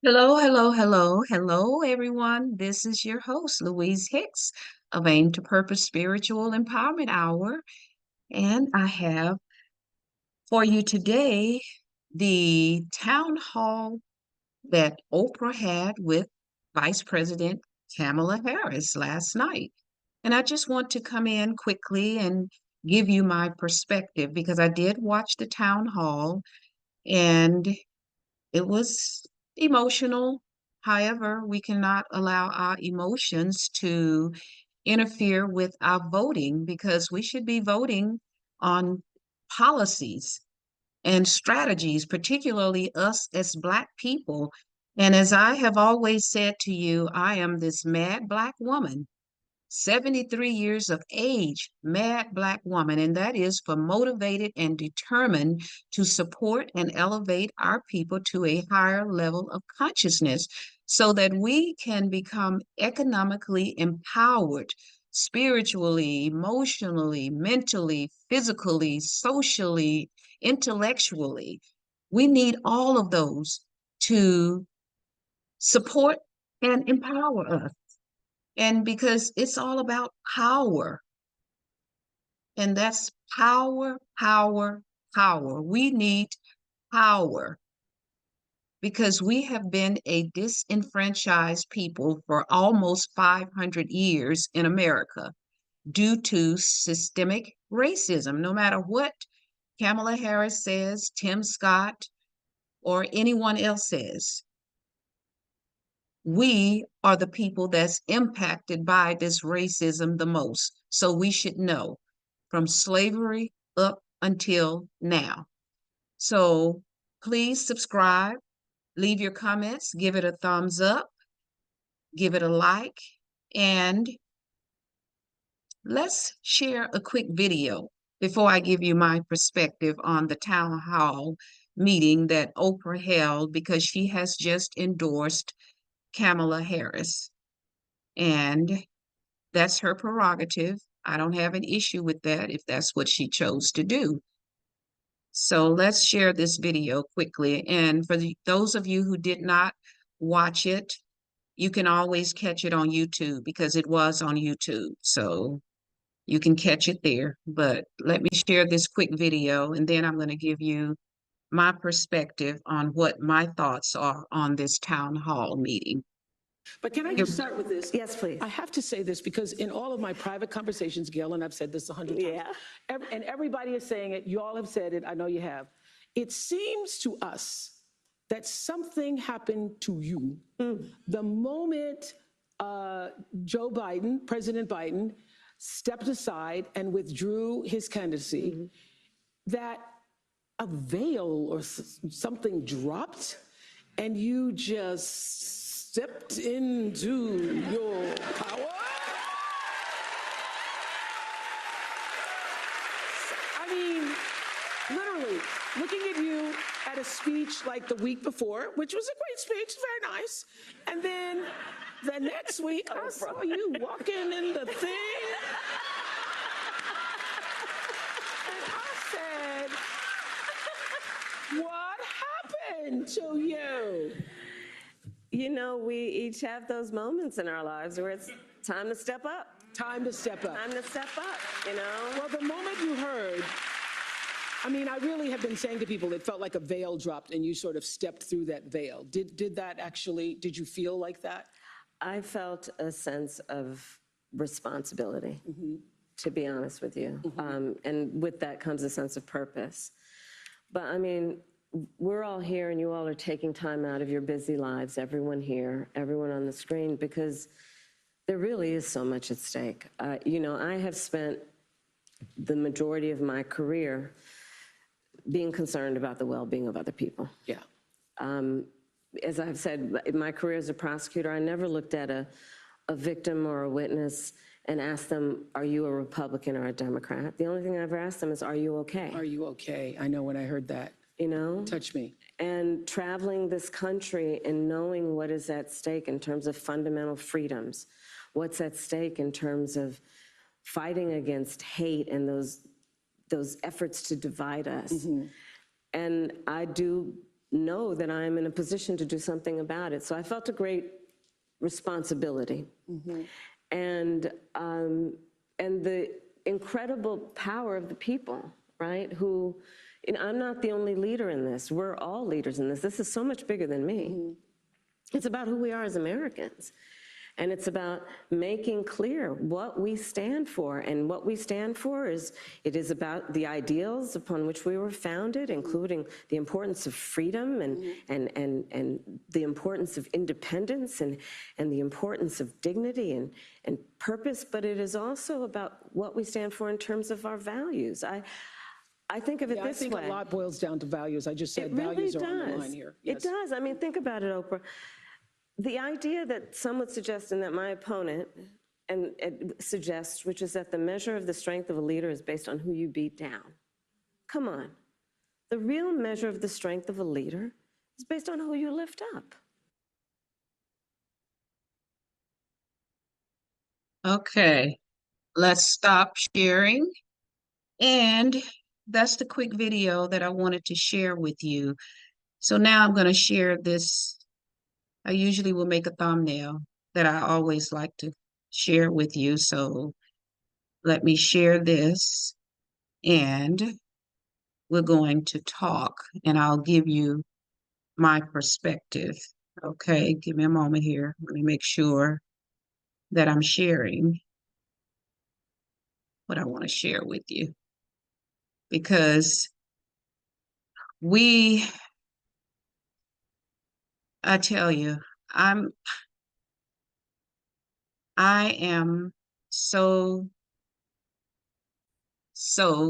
Hello, hello, hello, hello, everyone. This is your host, Louise Hicks of Aim to Purpose Spiritual Empowerment Hour. And I have for you today the town hall that Oprah had with Vice President Kamala Harris last night. And I just want to come in quickly and give you my perspective because I did watch the town hall and it was emotional. However, we cannot allow our emotions to interfere with our voting because we should be voting on policies and strategies, particularly us as Black people. And as I have always said to you, I am this mad Black woman, 73 years of age, mad Black woman, and that is for motivated and determined to support and elevate our people to a higher level of consciousness so that we can become economically empowered spiritually, emotionally, mentally, physically, socially, intellectually. We need all of those to support and empower us. And because it's all about power, and that's power, power, power. We need power because we have been a disenfranchised people for almost 500 years in America due to systemic racism. No matter what Kamala Harris says, Tim Scott, or anyone else says, we are the people that's impacted by this racism the most. So we should know from slavery up until now. So please subscribe, leave your comments, give it a thumbs up, give it a like, and let's share a quick video before I give you my perspective on the town hall meeting that Oprah held because she has just endorsed Kamala Harris. And that's her prerogative. I don't have an issue with that if that's what she chose to do. So let's share this video quickly. And for those of you who did not watch it, you can always catch it on YouTube because it was on YouTube. So you can catch it there. But let me share this quick video and then I'm going to give you my perspective on what my thoughts are on this town hall meeting. But can I just start with this? Yes, please. I have to say this because in all of my private conversations, Gail, and I've said this 100 times, and everybody is saying it, you all have said it, I know you have. It seems to us that something happened to you the moment Joe Biden, President Biden, stepped aside and withdrew his candidacy, that a veil or something dropped and you just stepped into your power. I mean, literally, looking at you at a speech like the week before, which was a great speech, very nice, and then the next week I saw you walking in the thing, and I said, what happened to you? You know, we each have those moments in our lives where it's time to step up. Time to step up. Time to step up, you know? Well, the moment you heard, I mean, I really have been saying to people, it felt like a veil dropped and you sort of stepped through that veil. Did that actually, did you feel like that? I felt a sense of responsibility, to be honest with you. And with that comes a sense of purpose. But I mean, we're all here and you all are taking time out of your busy lives, everyone here, everyone on the screen, because there really is so much at stake. You know, I have spent the majority of my career being concerned about the well-being of other people. Yeah. As I've said, in my career as a prosecutor, I never looked at a victim or a witness and asked them, are you a Republican or a Democrat? The only thing I ever asked them is, are you okay? Are you okay? I know when I heard that. You know? Touch me. And traveling this country and knowing what is at stake in terms of fundamental freedoms, what's at stake in terms of fighting against hate and those efforts to divide us. And I do know that I'm in a position to do something about it. So I felt a great responsibility. And the incredible power of the people, right? Who, and I'm not the only leader in this. We're all leaders in this. This is so much bigger than me. It's about who we are as Americans. And it's about making clear what we stand for. And what we stand for is, it is about the ideals upon which we were founded, including the importance of freedom and the importance of independence and the importance of dignity and purpose. But it is also about what we stand for in terms of our values. I think of it this way. I think a lot boils down to values. I just said it really values does. are on the line here. It does. I mean, think about it, Oprah. The idea that some would suggest, and that my opponent suggests, which is that the measure of the strength of a leader is based on who you beat down. Come on. The real measure of the strength of a leader is based on who you lift up. Okay, let's stop sharing. And that's the quick video that I wanted to share with you. So now I'm going to share this. I usually will make a thumbnail that I always like to share with you. So let me share this, and we're going to talk, and I'll give you my perspective. Okay, give me a moment here. Let me make sure that I'm sharing what I want to share with you, because I tell you, I am so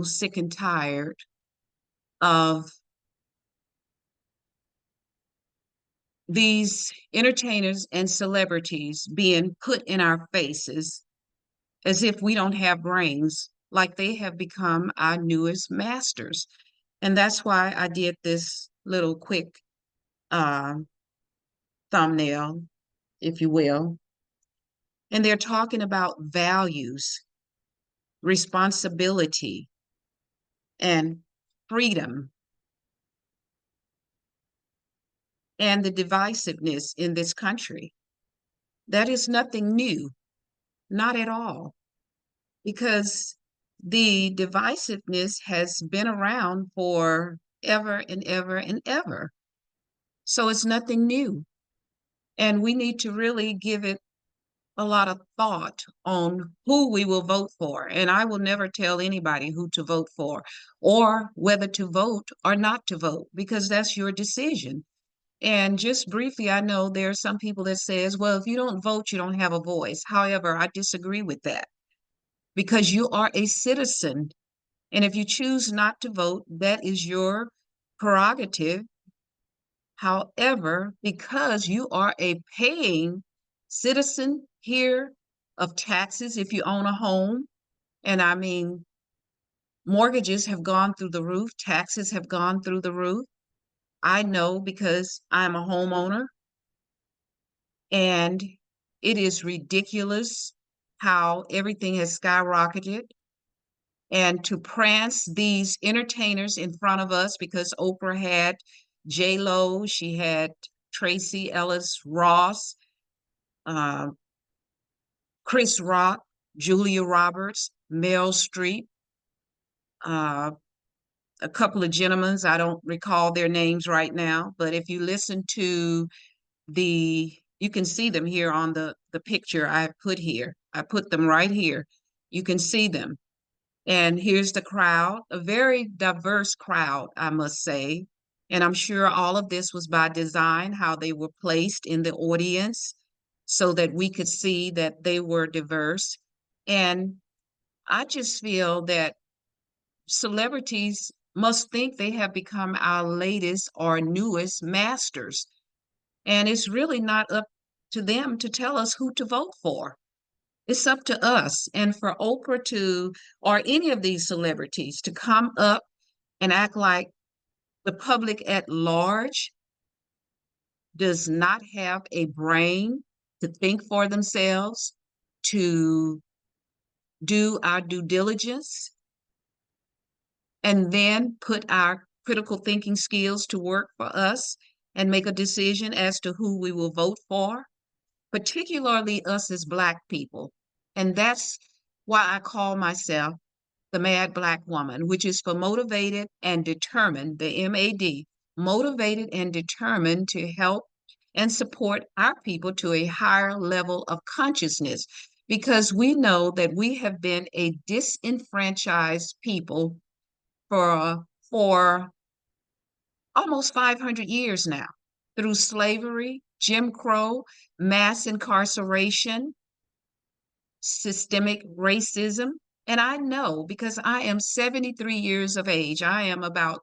sick and tired of these entertainers and celebrities being put in our faces as if we don't have brains, like they have become our newest masters. And that's why I did this little quick uh, thumbnail, if you will. And they're talking about values, responsibility, and freedom, and the divisiveness in this country. That is nothing new, not at all, because the divisiveness has been around for ever and ever and ever. So it's nothing new. And we need to really give it a lot of thought on who we will vote for. And I will never tell anybody who to vote for or whether to vote or not to vote, because that's your decision. And just briefly, I know there are some people that says, well, if you don't vote, you don't have a voice. However, I disagree with that, because you are a citizen. And if you choose not to vote, that is your prerogative. However, because you are a paying citizen here of taxes, if you own a home, and I mean, mortgages have gone through the roof, taxes have gone through the roof. I know because I'm a homeowner, and it is ridiculous how everything has skyrocketed. And to prance these entertainers in front of us, because Oprah had J-Lo, she had Tracy Ellis Ross, uh, Chris Rock, Julia Roberts, Meryl Streep, uh, a couple of gentlemen, I don't recall their names right now, but if you listen to you can see them here on the picture I put here. I put them right here. You can see them. And here's the crowd, a very diverse crowd, I must say. And I'm sure all of this was by design, how they were placed in the audience so that we could see that they were diverse. And I just feel that celebrities must think they have become our latest or newest masters. And it's really not up to them to tell us who to vote for. It's up to us. And for Oprah or any of these celebrities to come up and act like the public at large does not have a brain to think for themselves, to do our due diligence, and then put our critical thinking skills to work for us and make a decision as to who we will vote for, particularly us as Black people. And that's why I call myself the Mad Black Woman, which is for motivated and determined, the MAD, motivated and determined to help and support our people to a higher level of consciousness, because we know that we have been a disenfranchised people for almost 500 years now, through slavery, Jim Crow, mass incarceration, systemic racism. And I know because I am 73 years of age, I am about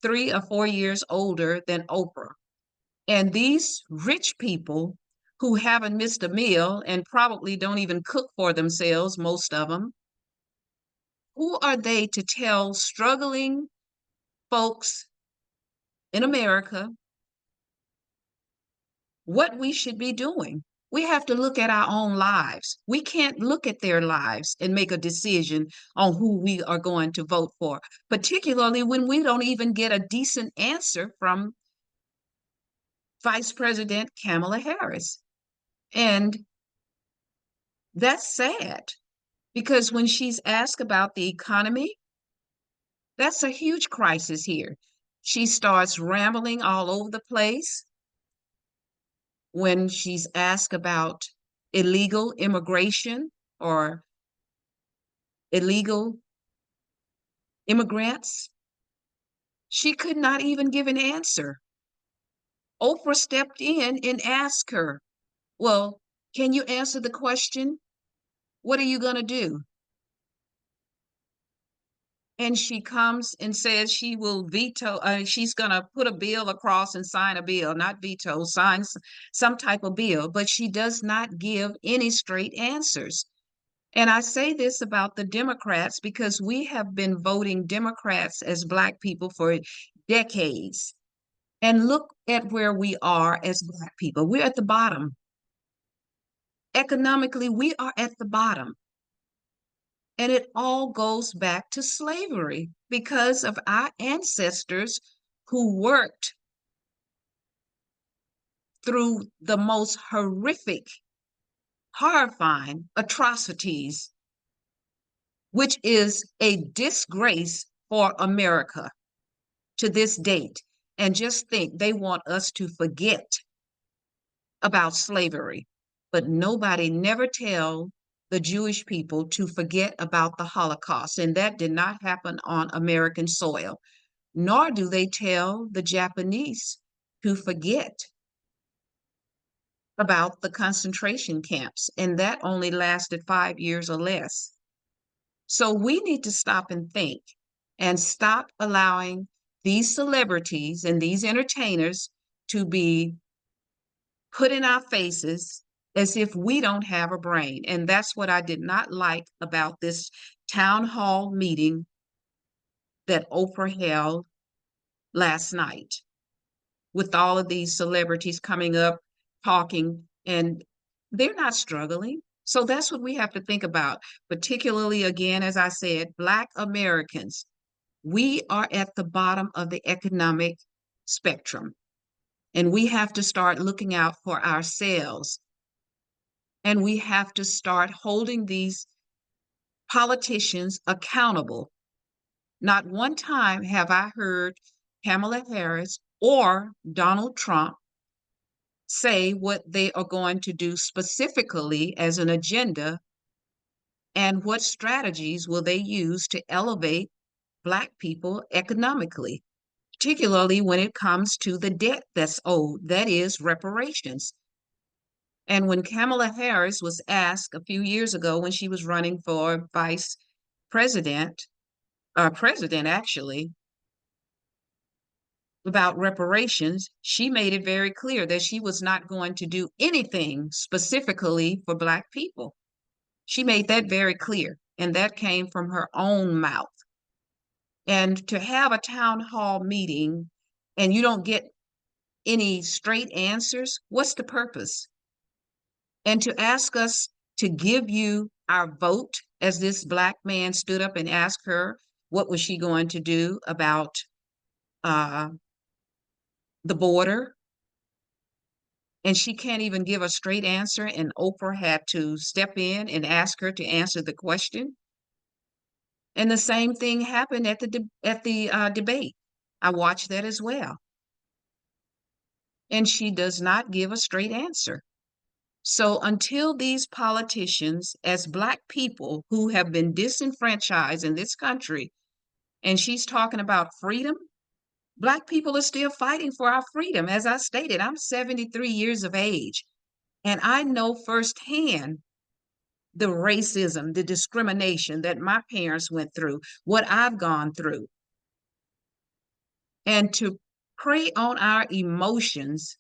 3 or 4 years older than Oprah. And these rich people who haven't missed a meal and probably don't even cook for themselves, most of them, who are they to tell struggling folks in America what we should be doing? We have to look at our own lives. We can't look at their lives and make a decision on who we are going to vote for, particularly when we don't even get a decent answer from Vice President Kamala Harris. And that's sad because when she's asked about the economy, that's a huge crisis here. She starts rambling all over the place when she's asked about illegal immigration or illegal immigrants. She could not even give an answer. Oprah stepped in and asked her, well, can you answer the question? What are you going to do? And she comes and says she will veto, she's going to put a bill across and sign a bill, not veto, sign some type of bill, but she does not give any straight answers. And I say this about the Democrats because we have been voting Democrats as Black people for decades. And look at where we are as Black people. We're at the bottom. Economically, we are at the bottom. And it all goes back to slavery because of our ancestors who worked through the most horrific, horrifying atrocities, which is a disgrace for America to this date. And just think, they want us to forget about slavery, but nobody never tell the Jewish people to forget about the Holocaust, and that did not happen on American soil, nor do they tell the Japanese to forget about the concentration camps, and that only lasted 5 years or less. So we need to stop and think and stop allowing these celebrities and these entertainers to be put in our faces as if we don't have a brain. And that's what I did not like about this town hall meeting that Oprah held last night with all of these celebrities coming up, talking, and they're not struggling. So that's what we have to think about, particularly, again, as I said, Black Americans. We are at the bottom of the economic spectrum, and we have to start looking out for ourselves. And we have to start holding these politicians accountable. Not one time have I heard Kamala Harris or Donald Trump say what they are going to do specifically as an agenda and what strategies will they use to elevate Black people economically, particularly when it comes to the debt that's owed, that is reparations. And when Kamala Harris was asked a few years ago when she was running for vice president, president actually, about reparations, she made it very clear that she was not going to do anything specifically for Black people. She made that very clear, and that came from her own mouth. And to have a town hall meeting and you don't get any straight answers, what's the purpose? And to ask us to give you our vote, as this Black man stood up and asked her what was she going to do about uh, the border, and she can't even give a straight answer, and Oprah had to step in and ask her to answer the question. And the same thing happened at the debate. I watched that as well, and she does not give a straight answer. So until these politicians, as Black people who have been disenfranchised in this country, and she's talking about freedom, Black people are still fighting for our freedom. As I stated, I'm 73 years of age, and I know firsthand the racism, the discrimination that my parents went through, what I've gone through. And to prey on our emotions,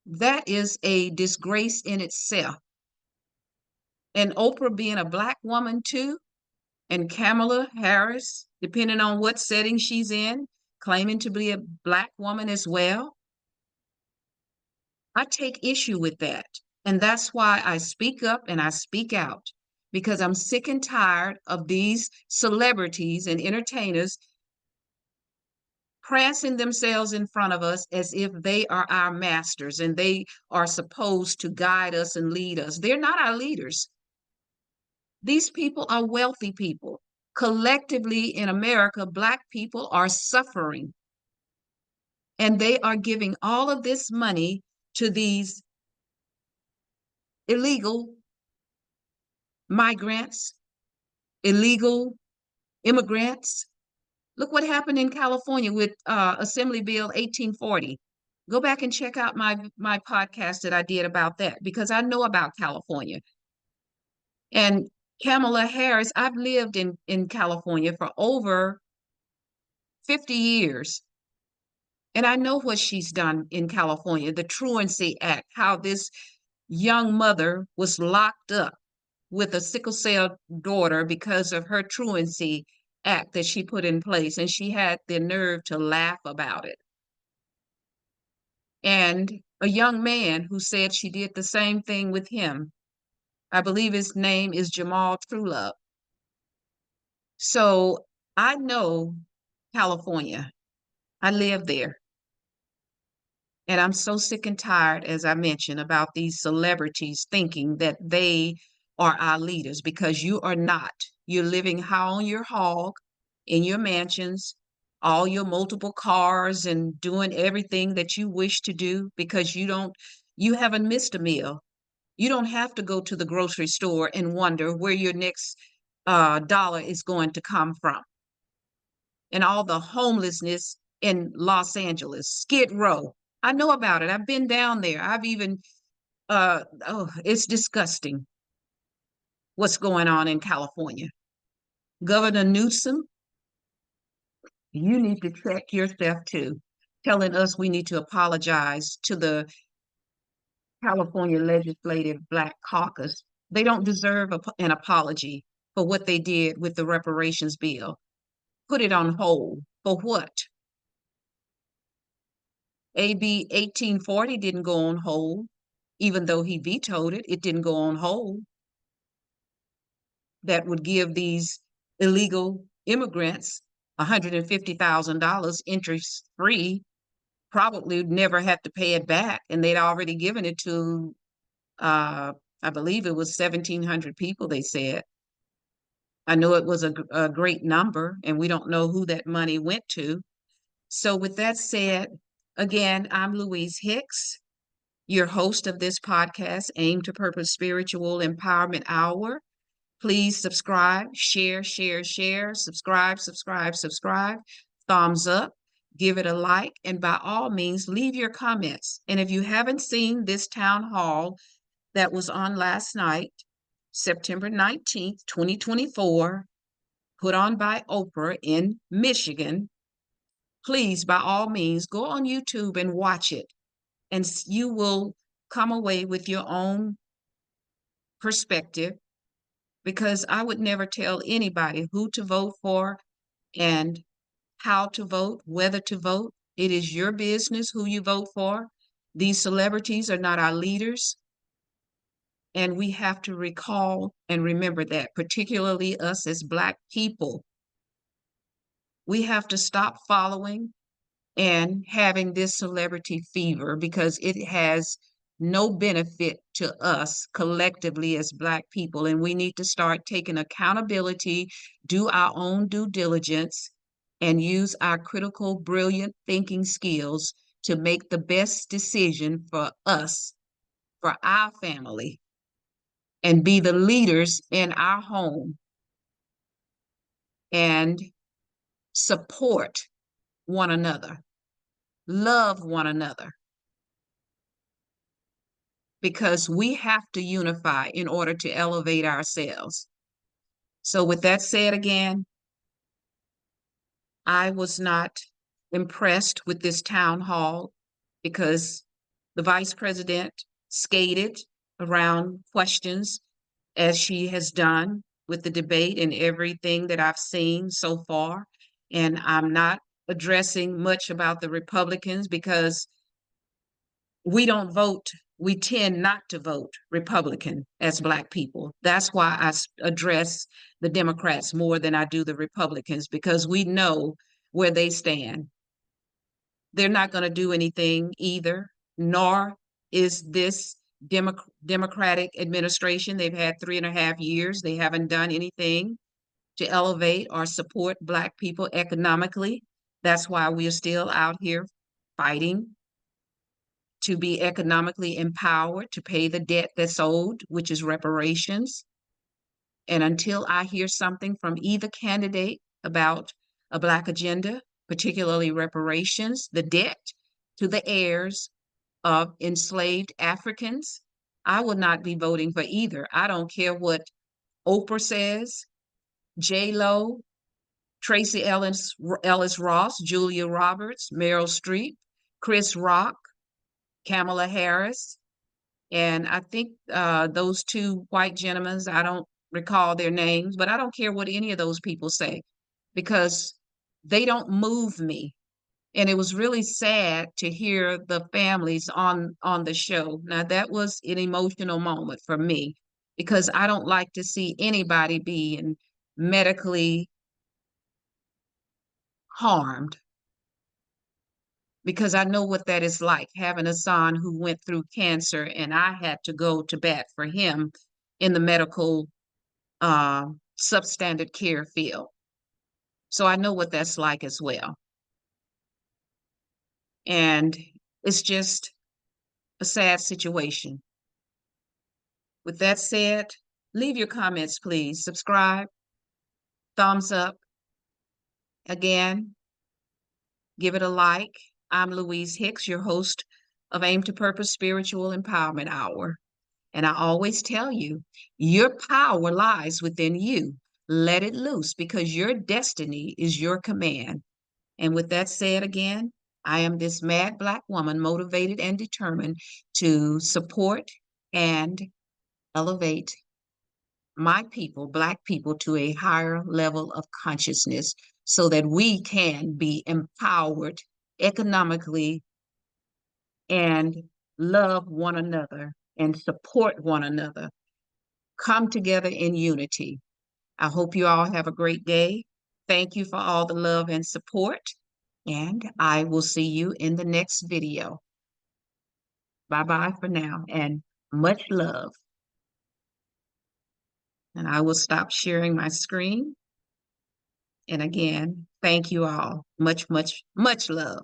that is a disgrace in itself. And Oprah being a Black woman too, and Kamala Harris, depending on what setting she's in, claiming to be a Black woman as well. I take issue with that. And that's why I speak up and I speak out, because I'm sick and tired of these celebrities and entertainers prancing themselves in front of us as if they are our masters and they are supposed to guide us and lead us. They're not our leaders. These people are wealthy people. Collectively in America, Black people are suffering, and they are giving all of this money to these illegal migrants, illegal immigrants. Look what happened in California with Assembly Bill 1840. Go back and check out my podcast that I did about that, because I know about California. And Kamala Harris, I've lived in California for over 50 years. And I know what she's done in California, the Truancy Act, how this young mother was locked up with a sickle cell daughter because of her truancy act that she put in place. And she had the nerve to laugh about it. And a young man who said she did the same thing with him. I believe his name is Jamal Truelove. So I know California. I live there. And I'm so sick and tired, as I mentioned, about these celebrities thinking that they are our leaders, because you are not. You're living high on your hog in your mansions, all your multiple cars, and doing everything that you wish to do because you haven't missed a meal. You don't have to go to the grocery store and wonder where your next dollar is going to come from. And all the homelessness in Los Angeles, Skid Row. I know about it. I've been down there. I've even, it's disgusting what's going on in California. Governor Newsom, you need to check yourself too, telling us we need to apologize to the California Legislative Black Caucus. They don't deserve an apology for what they did with the reparations bill. Put it on hold. For what? AB 1840 didn't go on hold, even though he vetoed it. It didn't go on hold. That would give these illegal immigrants $150,000 interest free, probably never have to pay it back. And they'd already given it to, I believe it was 1,700 people, they said. I know it was a great number, and we don't know who that money went to. So with that said, again, I'm Louise Hicks, your host of this podcast, Aim to Purpose Spiritual Empowerment Hour. Please subscribe, share, subscribe, thumbs up, give it a like, and by all means, leave your comments. And if you haven't seen this town hall that was on last night, September 19th, 2024, put on by Oprah in Michigan, please, by all means, go on YouTube and watch it, and you will come away with your own perspective, because I would never tell anybody who to vote for and how to vote, whether to vote. It is your business who you vote for. These celebrities are not our leaders, and we have to recall and remember that, particularly us as Black people. We have to stop following and having this celebrity fever because it has no benefit to us collectively as Black people. And we need to start taking accountability, do our own due diligence, and use our critical, brilliant thinking skills to make the best decision for us, for our family, and be the leaders in our home and support one another, love one another, because we have to unify in order to elevate ourselves. So, with that said, again, I was not impressed with this town hall because the vice president skated around questions as she has done with the debate and everything that I've seen so far. And I'm not addressing much about the Republicans because we don't vote. We tend not to vote Republican as Black people. That's why I address the Democrats more than I do the Republicans, because we know where they stand. They're not going to do anything either, nor is this Democratic administration. They've had 3.5 years. They haven't done anything to elevate or support Black people economically. That's why we're still out here fighting to be economically empowered, to pay the debt that's owed, which is reparations. And until I hear something from either candidate about a Black agenda, particularly reparations, the debt to the heirs of enslaved Africans, I will not be voting for either. I don't care what Oprah says, J-Lo, Tracy Ellis Ross, Julia Roberts, Meryl Streep, Chris Rock, Kamala Harris, and I think those two white gentlemen, I don't recall their names, but I don't care what any of those people say because they don't move me. And it was really sad to hear the families on the show. Now that was an emotional moment for me because I don't like to see anybody being medically harmed, because I know what that is like, having a son who went through cancer and I had to go to bat for him in the medical substandard care field. So I know what that's like as well. And it's just a sad situation. With that said, leave your comments, please. Subscribe, thumbs up. Again, give it a like. I'm Louise Hicks, your host of Aim to Purpose Spiritual Empowerment Hour. And I always tell you, your power lies within you. Let it loose because your destiny is your command. And with that said, again, I am this mad Black woman, motivated and determined to support and elevate my people, Black people, to a higher level of consciousness so that we can be empowered economically and love one another and support one another. Come together in unity. I hope you all have a great day. Thank you for all the love and support, and I will see you in the next video. Bye-bye for now, and much love. And I will stop sharing my screen. And again, thank you all. Much, much, much love.